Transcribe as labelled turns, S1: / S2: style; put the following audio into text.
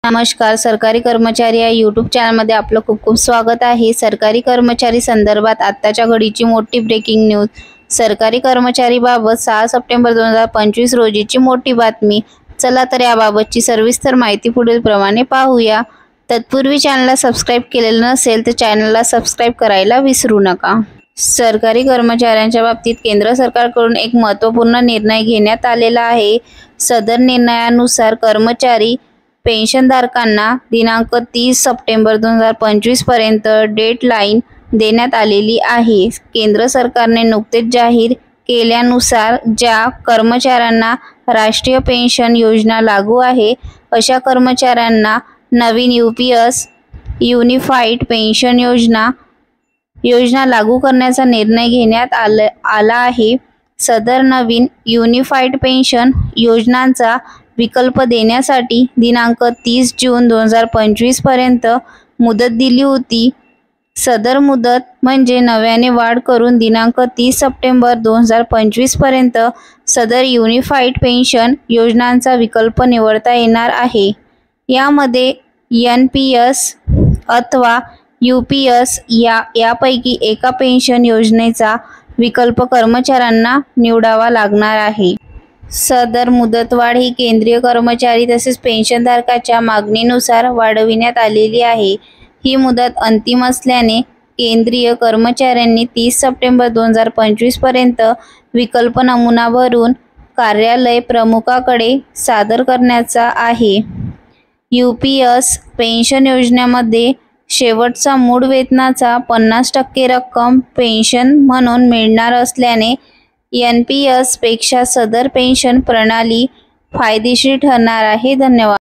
S1: नमस्कार, सरकारी कर्मचारी या यूट्यूब चॅनलमध्ये आपलं खूप खूप स्वागत आहे। सरकारी कर्मचारी संदर्भात आत्ताच्या घडीची मोठी ब्रेकिंग न्यूज। सरकारी कर्मचारीबाबत 6 सप्टेंबर 2025 रोजीची मोठी बातमी। चला तर याबाबतची सविस्तर माहिती पुढील प्रमाणे पाहूया। तत्पूर्वी चॅनलला सबस्क्राइब केलेलं नसेल तर चॅनलला सबस्क्राइब करायला विसरू नका। सरकारी कर्मचाऱ्यांच्या बाबतीत केंद्र सरकारकडून एक महत्त्वपूर्ण निर्णय घेण्यात आलेला आहे। सदर निर्णयानुसार कर्मचारी पेन्शनधारकांना दिनांक 30 सप्टेंबर 2025 पर्यंत डेडलाईन देण्यात आलेली आहे। केंद्र सरकारने नुकतेच जाहीर केल्यानुसार ज्या कर्मचाऱ्यांना राष्ट्रीय पेन्शन योजना लागू आहे अशा कर्मचाऱ्यांना नवीन यूपीएस युनिफाईड पेन्शन योजना लागू करण्याचा निर्णय घेण्यात आला आहे। सदर नवीन युनिफाईड पेन्शन योजनांचा विकल्प देण्यासाठी दिनांक 30 जून 2025 पर्यंत मुदत दिली होती। सदर मुदत म्हणजे नव्याने वाढ करून दिनांक 30 सप्टेंबर 2025 पर्यंत सदर युनिफाईड पेन्शन योजनांचा विकल्प निवडता येणार आहे। यामध्ये एनपीएस अथवा यूपीएस यापैकी एका पेन्शन योजनेचा विकल्प कर्मचाऱ्यांना निवडावा लागणार आहे। सदर मुदतवाढ ही केंद्रीय कर्मचारी तसेच पेन्शनधारकाच्या मागणीनुसार वाढविण्यात आलेली आहे। ही मुदत अंतिम असल्याने केंद्रीय कर्मचाऱ्यांनी 30 सप्टेंबर 2025 पर्यंत विकल्प नमुना भरून कार्यालय प्रमुखाकडे सादर करण्याचा आहे। यूपीएस पेन्शन योजनेमध्ये शेवटचा मूळ वेतनाचा 50% रक्कम पेन्शन म्हणून मिळणार असल्याने एनपीएस पेक्षा सदर पेन्शन प्रणाली फायदेशीर ठरणार आहे। धन्यवाद।